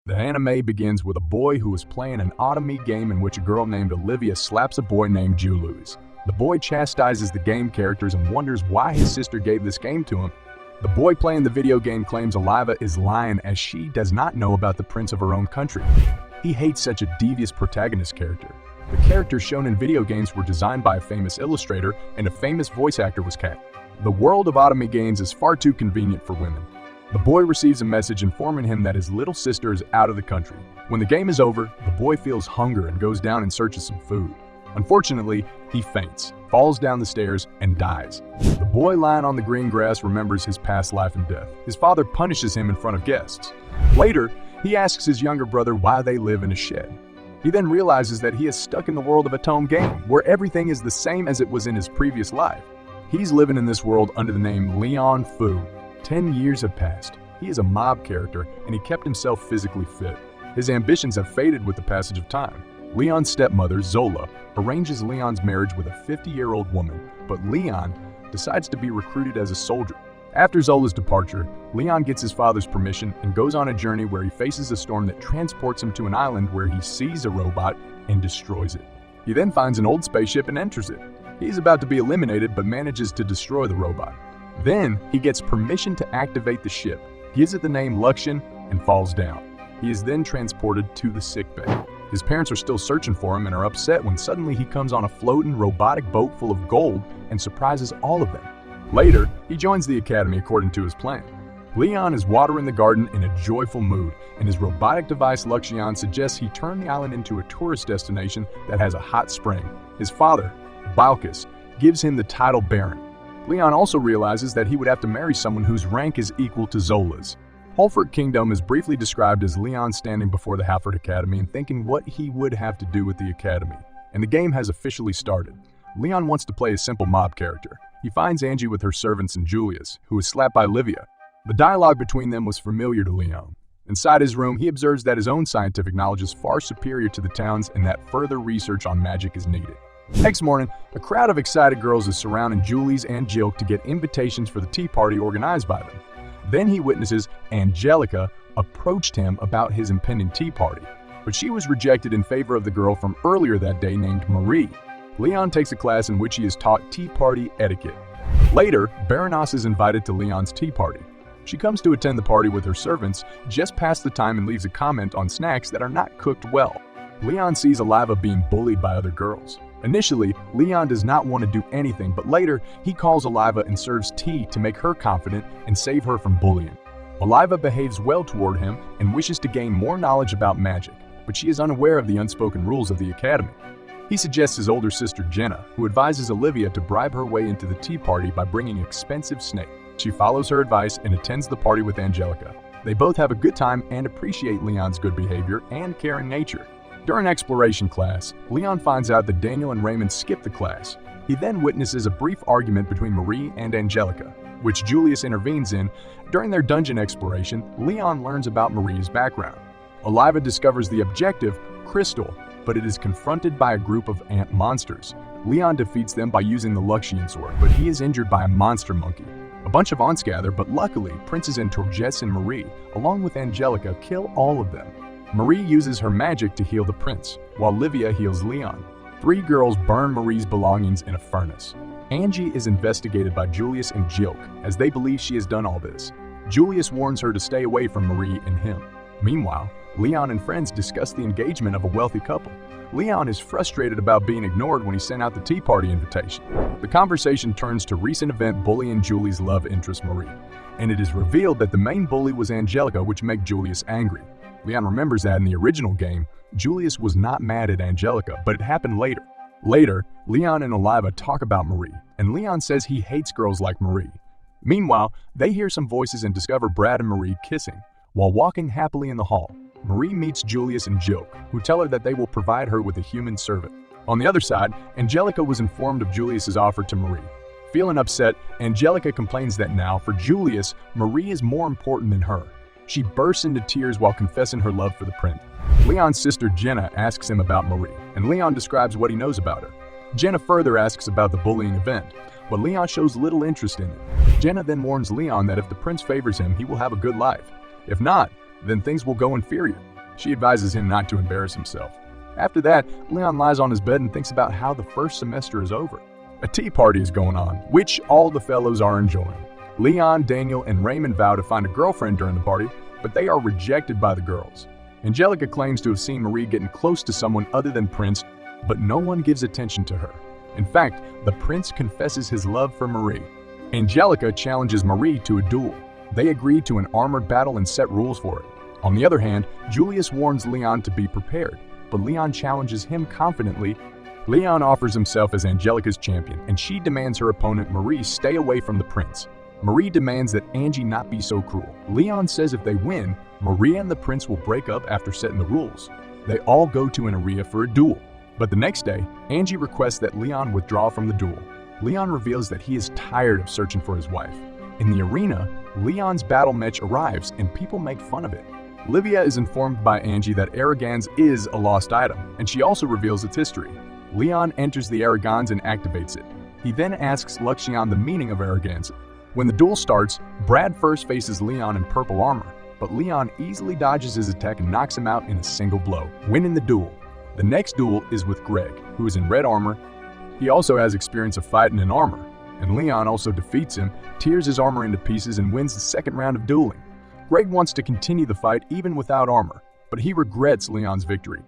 The anime begins with a boy who is playing an Otome game in which a girl named Olivia slaps a boy named Julius. The boy chastises the game characters and wonders why his sister gave this game to him. The boy playing the video game claims Olivia is lying as she does not know about the prince of her own country. He hates such a devious protagonist character. The characters shown in video games were designed by a famous illustrator and a famous voice actor was cast. The World of Otome Games is far too convenient for women. The boy receives a message informing him that his little sister is out of the country. When the game is over, the boy feels hunger and goes down in search of some food. Unfortunately, he faints, falls down the stairs, and dies. The boy lying on the green grass remembers his past life and death. His father punishes him in front of guests. Later, he asks his younger brother why they live in a shed. He then realizes that he is stuck in the World of Otome Games, where everything is the same as it was in his previous life. He's living in this world under the name Leon Fu. 10 years have passed. He is a mob character, and he kept himself physically fit. His ambitions have faded with the passage of time. Leon's stepmother, Zola, arranges Leon's marriage with a 50-year-old woman, but Leon decides to be recruited as a soldier. After Zola's departure, Leon gets his father's permission and goes on a journey where he faces a storm that transports him to an island where he sees a robot and destroys it. He then finds an old spaceship and enters it. He's about to be eliminated but manages to destroy the robot. Then, he gets permission to activate the ship, gives it the name Luxian, and falls down. He is then transported to the sickbay. His parents are still searching for him and are upset when suddenly he comes on a floating robotic boat full of gold and surprises all of them. Later, he joins the academy according to his plan. Leon is watering the garden in a joyful mood, and his robotic device Luxian suggests he turn the island into a tourist destination that has a hot spring. His father, Balkis, gives him the title Baron. Leon also realizes that he would have to marry someone whose rank is equal to Zola's. Halford Kingdom is briefly described as Leon standing before the Halford Academy and thinking what he would have to do with the academy. And the game has officially started. Leon wants to play a simple mob character. He finds Angie with her servants and Julius, who is slapped by Olivia. The dialogue between them was familiar to Leon. Inside his room, he observes that his own scientific knowledge is far superior to the town's and that further research on magic is needed. Next morning, a crowd of excited girls is surrounding Julius and Jill to get invitations for the tea party organized by them. Then he witnesses Angelica approached him about his impending tea party, but she was rejected in favor of the girl from earlier that day named Marie. Leon takes a class in which he is taught tea party etiquette. Later, Baroness is invited to Leon's tea party. She comes to attend the party with her servants just past the time and leaves a comment on snacks that are not cooked well. Leon sees Olivia being bullied by other girls. Initially, Leon does not want to do anything, but later, he calls Olivia and serves tea to make her confident and save her from bullying. Olivia behaves well toward him and wishes to gain more knowledge about magic, but she is unaware of the unspoken rules of the academy. He suggests his older sister Jenna, who advises Olivia to bribe her way into the tea party by bringing expensive snake. She follows her advice and attends the party with Angelica. They both have a good time and appreciate Leon's good behavior and caring nature. During exploration class, Leon finds out that Daniel and Raymond skipped the class. He then witnesses a brief argument between Marie and Angelica, which Julius intervenes in. During their dungeon exploration, Leon learns about Marie's background. Olivia discovers the objective, Crystal, but it is confronted by a group of ant monsters. Leon defeats them by using the Luxian sword, but he is injured by a monster monkey. A bunch of ants gather, but luckily, Princess Antorges and Marie, along with Angelica, kill all of them. Marie uses her magic to heal the prince, while Olivia heals Leon. 3 girls burn Marie's belongings in a furnace. Angie is investigated by Julius and Jilk, as they believe she has done all this. Julius warns her to stay away from Marie and him. Meanwhile, Leon and friends discuss the engagement of a wealthy couple. Leon is frustrated about being ignored when he sent out the tea party invitation. The conversation turns to recent event bullying Julie's love interest Marie, and it is revealed that the main bully was Angelica, which makes Julius angry. Leon remembers that in the original game, Julius was not mad at Angelica, but it happened later. Later, Leon and Olivia talk about Marie, and Leon says he hates girls like Marie. Meanwhile, they hear some voices and discover Brad and Marie kissing. While walking happily in the hall, Marie meets Julius and Jilk, who tell her that they will provide her with a human servant. On the other side, Angelica was informed of Julius's offer to Marie. Feeling upset, Angelica complains that now, for Julius, Marie is more important than her. She bursts into tears while confessing her love for the prince. Leon's sister Jenna asks him about Marie, and Leon describes what he knows about her. Jenna further asks about the bullying event, but Leon shows little interest in it. Jenna then warns Leon that if the prince favors him, he will have a good life. If not, then things will go inferior. She advises him not to embarrass himself. After that, Leon lies on his bed and thinks about how the first semester is over. A tea party is going on, which all the fellows are enjoying. Leon, Daniel, and Raymond vow to find a girlfriend during the party, but they are rejected by the girls. Angelica claims to have seen Marie getting close to someone other than Prince, but no one gives attention to her. In fact, the prince confesses his love for Marie. Angelica challenges Marie to a duel. They agree to an armored battle and set rules for it. On the other hand, Julius warns Leon to be prepared, but Leon challenges him confidently. Leon offers himself as Angelica's champion, and she demands her opponent Marie stay away from the prince. Marie demands that Angie not be so cruel. Leon says if they win, Marie and the prince will break up after setting the rules. They all go to an arena for a duel. But the next day, Angie requests that Leon withdraw from the duel. Leon reveals that he is tired of searching for his wife. In the arena, Leon's battle match arrives and people make fun of it. Olivia is informed by Angie that Arrogans is a lost item, and she also reveals its history. Leon enters the Arrogans and activates it. He then asks Luxian the meaning of Arrogans. When the duel starts, Brad first faces Leon in purple armor, but Leon easily dodges his attack and knocks him out in a single blow, winning the duel. The next duel is with Greg, who is in red armor. He also has experience of fighting in armor, and Leon also defeats him, tears his armor into pieces, and wins the second round of dueling. Greg wants to continue the fight even without armor, but he regrets Leon's victory.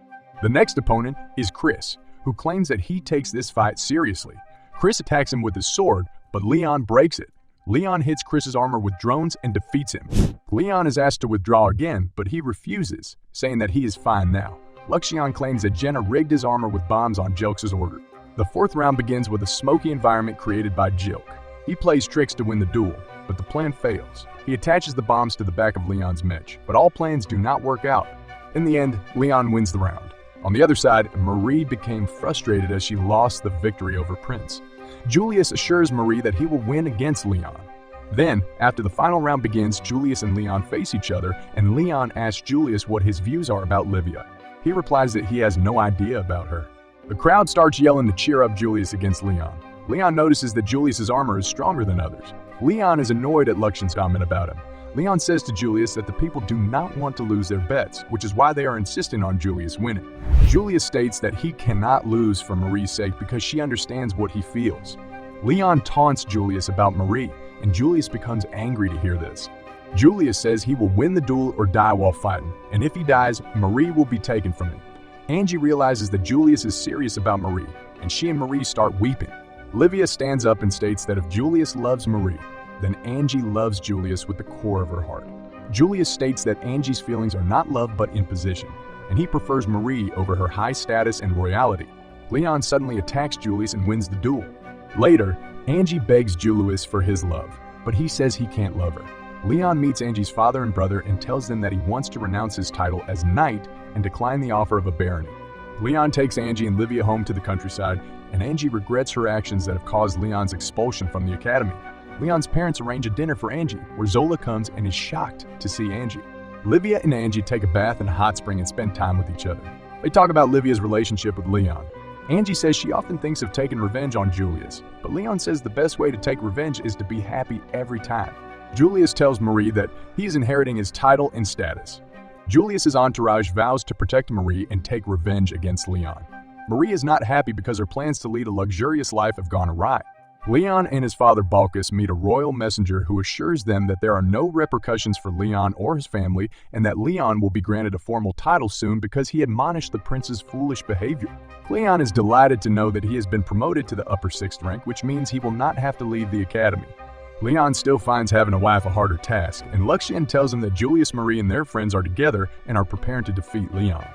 The next opponent is Chris, who claims that he takes this fight seriously. Chris attacks him with his sword, but Leon breaks it. Leon hits Chris's armor with drones and defeats him. Leon is asked to withdraw again, but he refuses, saying that he is fine now. Luxian claims that Jenna rigged his armor with bombs on Jilk's order. The fourth round begins with a smoky environment created by Jilk. He plays tricks to win the duel, but the plan fails. He attaches the bombs to the back of Leon's mech, but all plans do not work out. In the end, Leon wins the round. On the other side, Marie became frustrated as she lost the victory over Prince. Julius assures Marie that he will win against Leon. Then, after the final round begins, Julius and Leon face each other, and Leon asks Julius what his views are about Olivia. He replies that he has no idea about her. The crowd starts yelling to cheer up Julius against Leon. Leon notices that Julius's armor is stronger than others. Leon is annoyed at Luxian's comment about him. Leon says to Julius that the people do not want to lose their bets, which is why they are insisting on Julius winning. Julius states that he cannot lose for Marie's sake because she understands what he feels. Leon taunts Julius about Marie, and Julius becomes angry to hear this. Julius says he will win the duel or die while fighting, and if he dies, Marie will be taken from him. Angie realizes that Julius is serious about Marie, and she and Marie start weeping. Olivia stands up and states that if Julius loves Marie, then Angie loves Julius with the core of her heart. Julius states that Angie's feelings are not love but imposition, and he prefers Marie over her high status and royalty. Leon suddenly attacks Julius and wins the duel. Later, Angie begs Julius for his love, but he says he can't love her. Leon meets Angie's father and brother and tells them that he wants to renounce his title as knight and decline the offer of a barony. Leon takes Angie and Olivia home to the countryside, and Angie regrets her actions that have caused Leon's expulsion from the academy. Leon's parents arrange a dinner for Angie, where Zola comes and is shocked to see Angie. Olivia and Angie take a bath in a hot spring and spend time with each other. They talk about Olivia's relationship with Leon. Angie says she often thinks of taking revenge on Julius, but Leon says the best way to take revenge is to be happy every time. Julius tells Marie that he is inheriting his title and status. Julius's entourage vows to protect Marie and take revenge against Leon. Marie is not happy because her plans to lead a luxurious life have gone awry. Leon and his father Balkus meet a royal messenger who assures them that there are no repercussions for Leon or his family and that Leon will be granted a formal title soon because he admonished the prince's foolish behavior. Leon is delighted to know that he has been promoted to the upper 6th rank, which means he will not have to leave the academy. Leon still finds having a wife a harder task, and Luxian tells him that Julius, Marie, and their friends are together and are preparing to defeat Leon.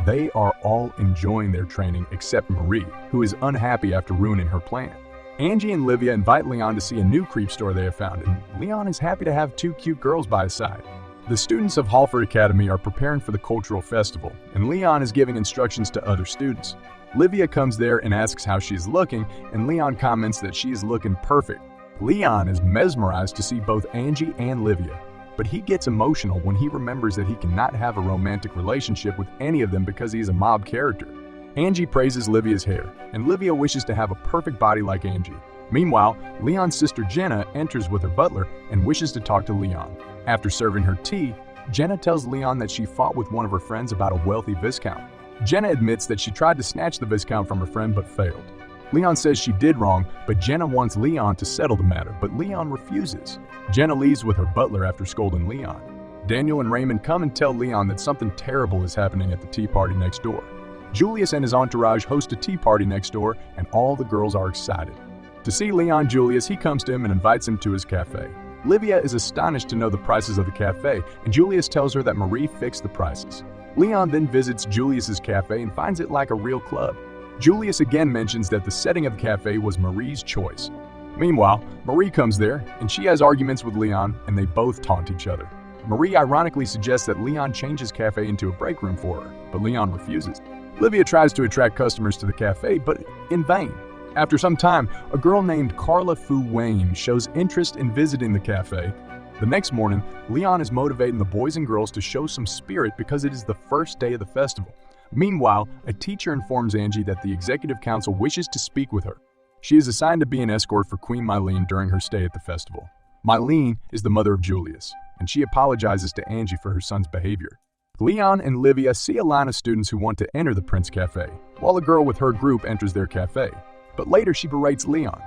They are all enjoying their training except Marie, who is unhappy after ruining her plan. Angie and Olivia invite Leon to see a new creep store they have found, and Leon is happy to have 2 cute girls by his side. The students of Halford Academy are preparing for the cultural festival, and Leon is giving instructions to other students. Olivia comes there and asks how she is looking, and Leon comments that she is looking perfect. Leon is mesmerized to see both Angie and Olivia, but he gets emotional when he remembers that he cannot have a romantic relationship with any of them because he is a mob character. Angie praises Olivia's hair, and Olivia wishes to have a perfect body like Angie. Meanwhile, Leon's sister Jenna enters with her butler and wishes to talk to Leon. After serving her tea, Jenna tells Leon that she fought with one of her friends about a wealthy Viscount. Jenna admits that she tried to snatch the Viscount from her friend but failed. Leon says she did wrong, but Jenna wants Leon to settle the matter, but Leon refuses. Jenna leaves with her butler after scolding Leon. Daniel and Raymond come and tell Leon that something terrible is happening at the tea party next door. Julius and his entourage host a tea party next door, and all the girls are excited. To see Leon Julius, he comes to him and invites him to his cafe. Olivia is astonished to know the prices of the cafe, and Julius tells her that Marie fixed the prices. Leon then visits Julius's cafe and finds it like a real club. Julius again mentions that the setting of the cafe was Marie's choice. Meanwhile, Marie comes there, and she has arguments with Leon, and they both taunt each other. Marie ironically suggests that Leon change his cafe into a break room for her, but Leon refuses. Olivia tries to attract customers to the cafe, but in vain. After some time, a girl named Carla Fu Wayne shows interest in visiting the cafe. The next morning, Leon is motivating the boys and girls to show some spirit because it is the first day of the festival. Meanwhile, a teacher informs Angie that the executive council wishes to speak with her. She is assigned to be an escort for Queen Mylene during her stay at the festival. Mylene is the mother of Julius, and she apologizes to Angie for her son's behavior. Leon and Olivia see a line of students who want to enter the Prince Cafe, while a girl with her group enters their cafe. But later she berates Leon.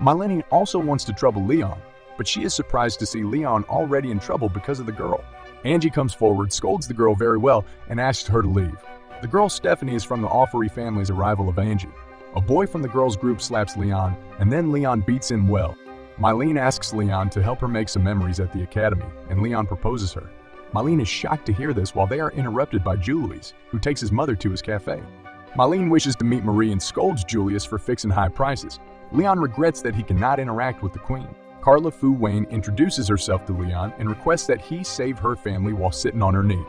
Mylene also wants to trouble Leon, but she is surprised to see Leon already in trouble because of the girl. Angie comes forward, scolds the girl very well, and asks her to leave. The girl Stephanie is from the Offery family's arrival of Angie. A boy from the girls' group slaps Leon, and then Leon beats him well. Mylene asks Leon to help her make some memories at the academy, and Leon proposes her. Mylene is shocked to hear this while they are interrupted by Julius, who takes his mother to his cafe. Mylene wishes to meet Marie and scolds Julius for fixing high prices. Leon regrets that he cannot interact with the queen. Carla Fu Wayne introduces herself to Leon and requests that he save her family while sitting on her knee.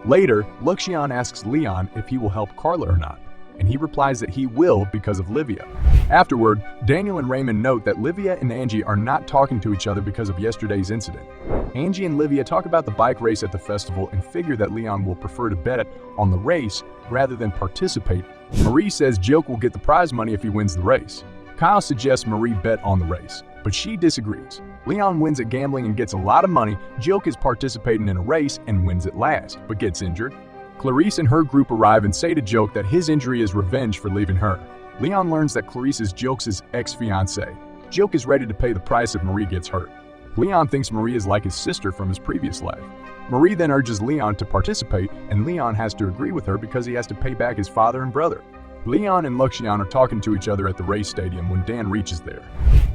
Later, Luxian asks Leon if he will help Carla or not, and he replies that he will because of Livia. Afterward, Daniel and Raymond note that Livia and Angie are not talking to each other because of yesterday's incident. Angie and Livia talk about the bike race at the festival and figure that Leon will prefer to bet on the race rather than participate. Marie says Jilk will get the prize money if he wins the race. Kyle suggests Marie bet on the race, but she disagrees. Leon wins at gambling and gets a lot of money. Jilk is participating in a race and wins at last, but gets injured. Clarice and her group arrive and say to Jilk that his injury is revenge for leaving her. Leon learns that Clarice is Jilk's ex-fiancée. Jilk is ready to pay the price if Marie gets hurt. Leon thinks Marie is like his sister from his previous life. Marie then urges Leon to participate, and Leon has to agree with her because he has to pay back his father and brother. Leon and Luxian are talking to each other at the race stadium when Dan reaches there.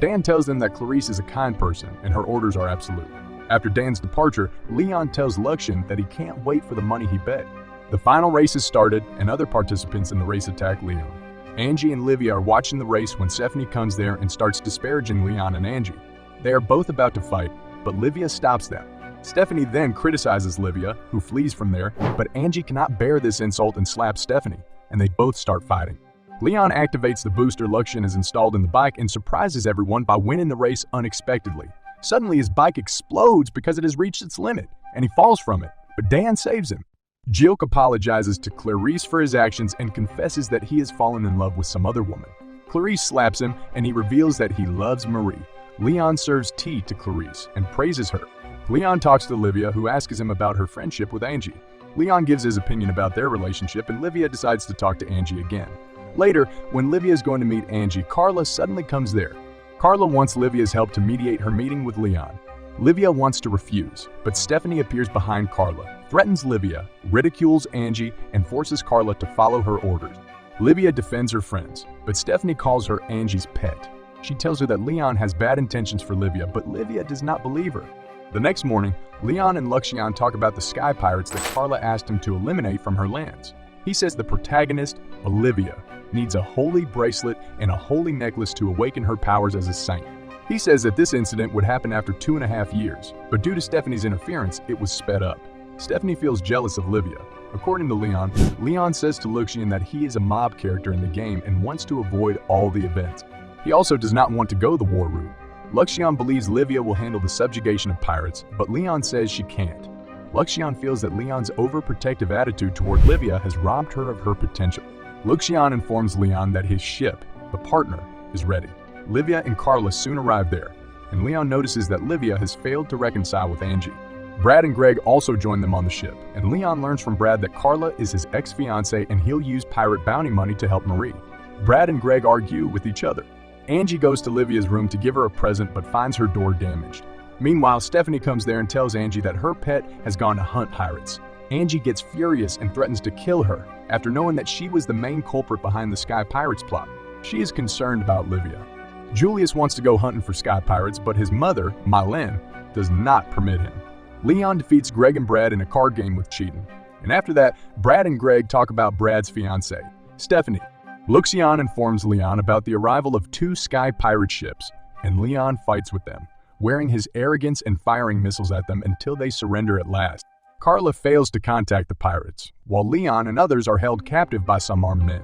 Dan tells them that Clarice is a kind person and her orders are absolute. After Dan's departure, Leon tells Luxian that he can't wait for the money he bet. The final race has started, and other participants in the race attack Leon. Angie and Livia are watching the race when Stephanie comes there and starts disparaging Leon and Angie. They are both about to fight, but Livia stops them. Stephanie then criticizes Livia, who flees from there, but Angie cannot bear this insult and slaps Stephanie, and they both start fighting. Leon activates the booster Luxian has installed in the bike and surprises everyone by winning the race unexpectedly. Suddenly his bike explodes because it has reached its limit, and he falls from it, but Dan saves him. Jilk apologizes to Clarice for his actions and confesses that he has fallen in love with some other woman. Clarice slaps him, and he reveals that he loves Marie. Leon serves tea to Clarice and praises her. Leon talks to Livia, who asks him about her friendship with Angie. Leon gives his opinion about their relationship, and Livia decides to talk to Angie again. Later, when Livia is going to meet Angie, Carla suddenly comes there. Carla wants Livia's help to mediate her meeting with Leon. Livia wants to refuse, but Stephanie appears behind Carla, threatens Livia, ridicules Angie, and forces Carla to follow her orders. Livia defends her friends, but Stephanie calls her Angie's pet. She tells her that Leon has bad intentions for Livia, but Livia does not believe her. The next morning, Leon and Luxian talk about the sky pirates that Carla asked him to eliminate from her lands. He says the protagonist, Olivia, needs a holy bracelet and a holy necklace to awaken her powers as a saint. He says that this incident would happen after 2.5 years, but due to Stephanie's interference, it was sped up. Stephanie feels jealous of Livia. According to Leon, Leon says to Luxian that he is a mob character in the game and wants to avoid all the events. He also does not want to go the war route. Luxian believes Livia will handle the subjugation of pirates, but Leon says she can't. Luxian feels that Leon's overprotective attitude toward Livia has robbed her of her potential. Luxian informs Leon that his ship, the Partner, is ready. Livia and Carla soon arrive there, and Leon notices that Livia has failed to reconcile with Angie. Brad and Greg also join them on the ship, and Leon learns from Brad that Carla is his ex-fiancée and he'll use pirate bounty money to help Marie. Brad and Greg argue with each other. Angie goes to Olivia's room to give her a present but finds her door damaged. Meanwhile, Stephanie comes there and tells Angie that her pet has gone to hunt pirates. Angie gets furious and threatens to kill her after knowing that she was the main culprit behind the Sky Pirates plot. She is concerned about Olivia. Julius wants to go hunting for Sky Pirates, but his mother, Mylene, does not permit him. Leon defeats Greg and Brad in a card game with cheating. And after that, Brad and Greg talk about Brad's fiancée, Stephanie. Luxion informs Leon about the arrival of 2 Sky Pirate ships, and Leon fights with them, wearing his arrogance and firing missiles at them until they surrender at last. Carla fails to contact the pirates, while Leon and others are held captive by some armed men.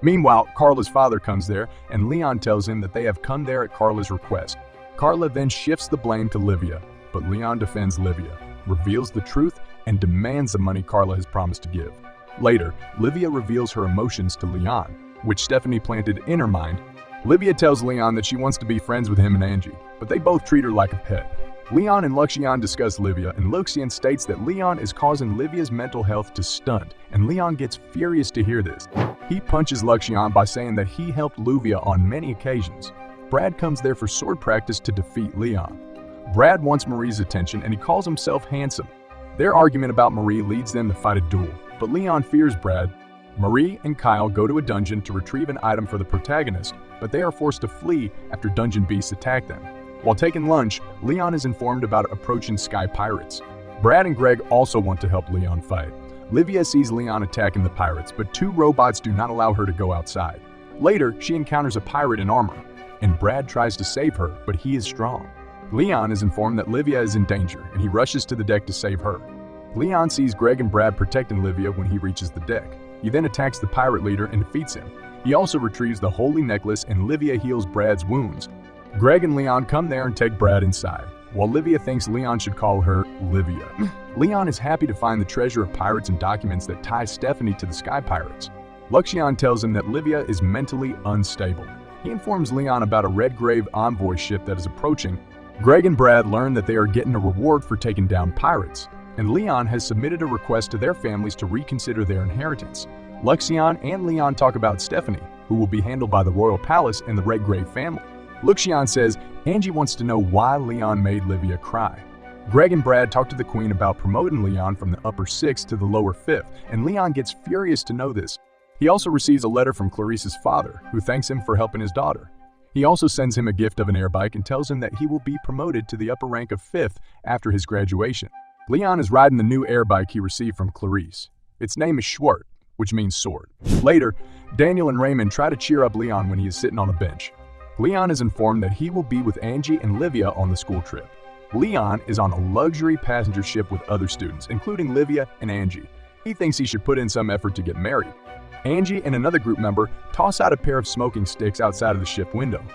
Meanwhile, Carla's father comes there, and Leon tells him that they have come there at Carla's request. Carla then shifts the blame to Livia, but Leon defends Livia, reveals the truth, and demands the money Carla has promised to give. Later, Livia reveals her emotions to Leon, which Stephanie planted in her mind. Livia tells Leon that she wants to be friends with him and Angie, but they both treat her like a pet. Leon and Luxion discuss Livia, and Luxion states that Leon is causing Livia's mental health to stunt, and Leon gets furious to hear this. He punches Luxion by saying that he helped Livia on many occasions. Brad comes there for sword practice to defeat Leon. Brad wants Marie's attention, and he calls himself handsome. Their argument about Marie leads them to fight a duel, but Leon fears Brad. Marie and Kyle go to a dungeon to retrieve an item for the protagonist, but they are forced to flee after dungeon beasts attack them. While taking lunch, Leon is informed about approaching Sky Pirates. Brad and Greg also want to help Leon fight. Livia sees Leon attacking the pirates, but 2 robots do not allow her to go outside. Later, she encounters a pirate in armor, and Brad tries to save her, but he is strong. Leon is informed that Livia is in danger, and he rushes to the deck to save her. Leon sees Greg and Brad protecting Livia when he reaches the deck. He then attacks the pirate leader and defeats him. He also retrieves the holy necklace, and Livia heals Brad's wounds. Greg and Leon come there and take Brad inside, while Livia thinks Leon should call her Livia. Leon is happy to find the treasure of pirates and documents that tie Stephanie to the Sky Pirates. Luxion tells him that Livia is mentally unstable. He informs Leon about a Red Grave envoy ship that is approaching. Greg and Brad learn that they are getting a reward for taking down pirates, and Leon has submitted a request to their families to reconsider their inheritance. Luxion and Leon talk about Stephanie, who will be handled by the Royal Palace and the Red Grave family. Luxion says Angie wants to know why Leon made Livia cry. Greg and Brad talk to the Queen about promoting Leon from the upper 6th to the lower 5th, and Leon gets furious to know this. He also receives a letter from Clarice's father, who thanks him for helping his daughter. He also sends him a gift of an air bike and tells him that he will be promoted to the upper rank of 5th after his graduation. Leon is riding the new air bike he received from Clarice. Its name is Schwert, which means sword. Later, Daniel and Raymond try to cheer up Leon when he is sitting on a bench. Leon is informed that he will be with Angie and Livia on the school trip. Leon is on a luxury passenger ship with other students, including Livia and Angie. He thinks he should put in some effort to get married. Angie and another group member toss out a pair of smoking sticks outside of the ship window.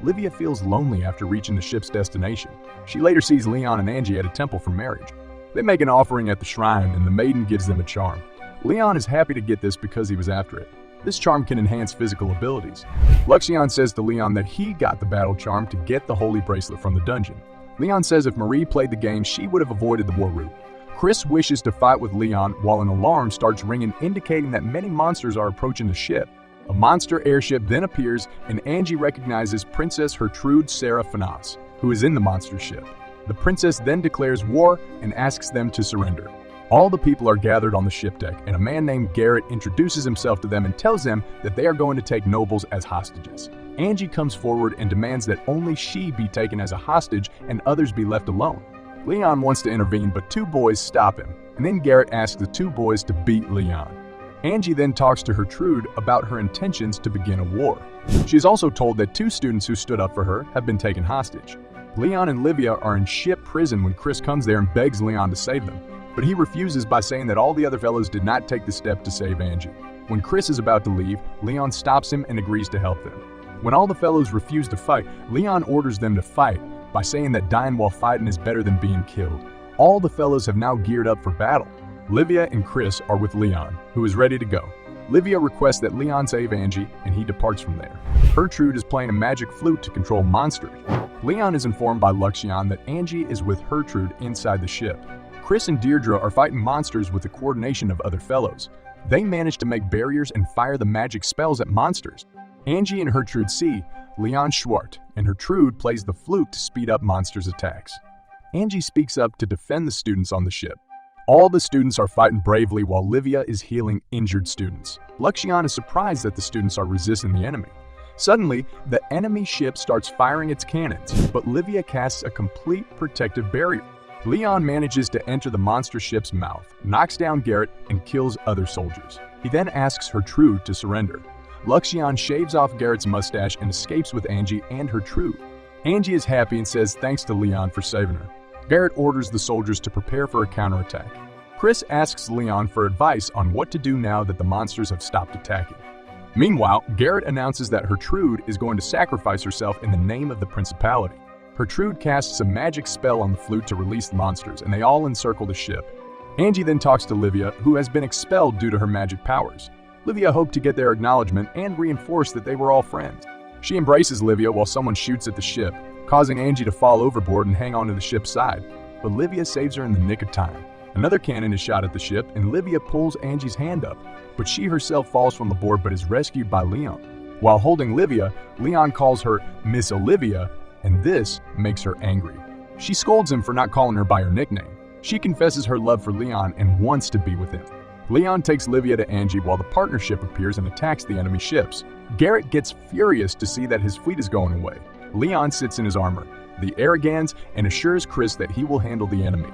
Livia feels lonely after reaching the ship's destination. She later sees Leon and Angie at a temple for marriage. They make an offering at the shrine, and the maiden gives them a charm. Leon is happy to get this because he was after it. This charm can enhance physical abilities. Luxion says to Leon that he got the battle charm to get the holy bracelet from the dungeon. Leon says if Marie played the game, she would have avoided the war route. Chris wishes to fight with Leon while an alarm starts ringing, indicating that many monsters are approaching the ship. A monster airship then appears, and Angie recognizes Princess Gertrude Sarah Fanas, who is in the monster ship. The princess then declares war and asks them to surrender. All the people are gathered on the ship deck, and a man named Garrett introduces himself to them and tells them that they are going to take nobles as hostages. Angie comes forward and demands that only she be taken as a hostage and others be left alone. Leon wants to intervene, but 2 boys stop him, and then Garrett asks the 2 boys to beat Leon. Angie then talks to Gertrude about her intentions to begin a war. She is also told that 2 students who stood up for her have been taken hostage. Leon and Livia are in ship prison when Chris comes there and begs Leon to save them, but he refuses by saying that all the other fellows did not take the step to save Angie. When Chris is about to leave, Leon stops him and agrees to help them. When all the fellows refuse to fight, Leon orders them to fight by saying that dying while fighting is better than being killed. All the fellows have now geared up for battle. Livia and Chris are with Leon, who is ready to go. Livia requests that Leon save Angie, and he departs from there. Gertrude is playing a magic flute to control monsters. Leon is informed by Luxion that Angie is with Gertrude inside the ship. Chris and Deirdre are fighting monsters with the coordination of other fellows. They manage to make barriers and fire the magic spells at monsters. Angie and Gertrude see Leon Schwart, and Gertrude plays the flute to speed up monsters' attacks. Angie speaks up to defend the students on the ship. All the students are fighting bravely while Livia is healing injured students. Luxian is surprised that the students are resisting the enemy. Suddenly, the enemy ship starts firing its cannons, but Livia casts a complete protective barrier. Leon manages to enter the monster ship's mouth, knocks down Garrett, and kills other soldiers. He then asks Gertrude to surrender. Luxian shaves off Garrett's mustache and escapes with Angie and Gertrude. Angie is happy and says thanks to Leon for saving her. Garrett orders the soldiers to prepare for a counterattack. Chris asks Leon for advice on what to do now that the monsters have stopped attacking. Meanwhile, Garrett announces that Gertrude is going to sacrifice herself in the name of the principality. Gertrude casts a magic spell on the flute to release the monsters, and they all encircle the ship. Angie then talks to Livia, who has been expelled due to her magic powers. Livia hoped to get their acknowledgement and reinforce that they were all friends. She embraces Livia while someone shoots at the ship, causing Angie to fall overboard and hang onto the ship's side. But Livia saves her in the nick of time. Another cannon is shot at the ship, and Livia pulls Angie's hand up, but she herself falls from the board but is rescued by Leon. While holding Livia, Leon calls her Miss Olivia, and this makes her angry. She scolds him for not calling her by her nickname. She confesses her love for Leon and wants to be with him. Leon takes Livia to Angie while the partnership appears and attacks the enemy ships. Garrett gets furious to see that his fleet is going away. Leon sits in his armor, the Arrogans, and assures Chris that he will handle the enemy.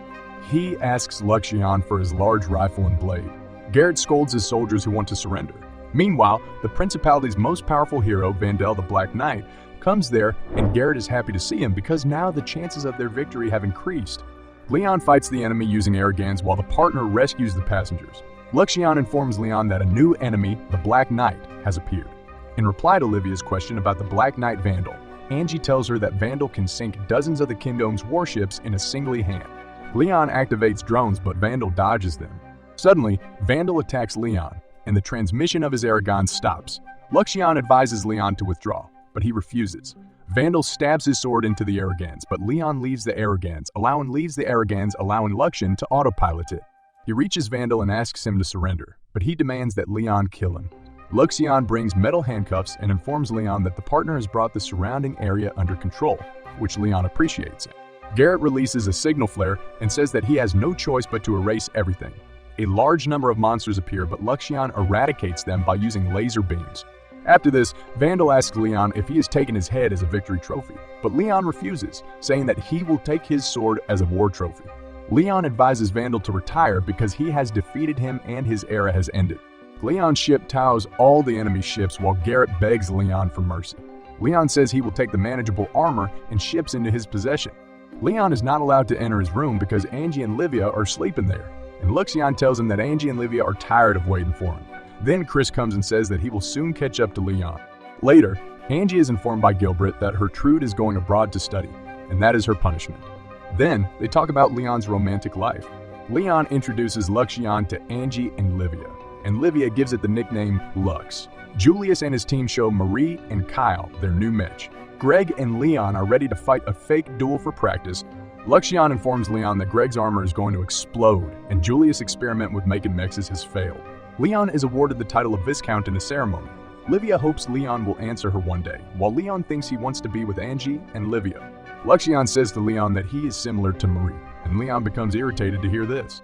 He asks Luxian for his large rifle and blade. Garrett scolds his soldiers who want to surrender. Meanwhile, the Principality's most powerful hero, Vandel the Black Knight, comes there, and Garrett is happy to see him because now the chances of their victory have increased. Leon fights the enemy using Arrogans while the partner rescues the passengers. Luxian informs Leon that a new enemy, the Black Knight, has appeared. In reply to Livia's question about the Black Knight Vandal, Angie tells her that Vandal can sink dozens of the Kingdom's warships in a single hand. Leon activates drones, but Vandal dodges them. Suddenly, Vandal attacks Leon, and the transmission of his Arrogans stops. Luxian advises Leon to withdraw, but he refuses. Vandal stabs his sword into the Arrogans, but Leon leaves the Arrogans, allowing Luxian to autopilot it. He reaches Vandal and asks him to surrender, but he demands that Leon kill him. Luxian brings metal handcuffs and informs Leon that the partner has brought the surrounding area under control, which Leon appreciates. Garrett releases a signal flare and says that he has no choice but to erase everything. A large number of monsters appear, but Luxian eradicates them by using laser beams. After this, Vandal asks Leon if he has taken his head as a victory trophy, but Leon refuses, saying that he will take his sword as a war trophy. Leon advises Vandal to retire because he has defeated him and his era has ended. Leon's ship tows all the enemy ships while Garrett begs Leon for mercy. Leon says he will take the manageable armor and ships into his possession. Leon is not allowed to enter his room because Angie and Livia are sleeping there, and Luxian tells him that Angie and Livia are tired of waiting for him. Then Chris comes and says that he will soon catch up to Leon. Later, Angie is informed by Gilbert that Gertrude is going abroad to study, and that is her punishment. Then, they talk about Leon's romantic life. Leon introduces Luxian to Angie and Livia, and Livia gives it the nickname Lux. Julius and his team show Marie and Kyle their new match. Greg and Leon are ready to fight a fake duel for practice. Luxian informs Leon that Greg's armor is going to explode, and Julius' experiment with making mexes has failed. Leon is awarded the title of Viscount in a ceremony. Livia hopes Leon will answer her one day, while Leon thinks he wants to be with Angie and Livia. Luxian says to Leon that he is similar to Marie, and Leon becomes irritated to hear this.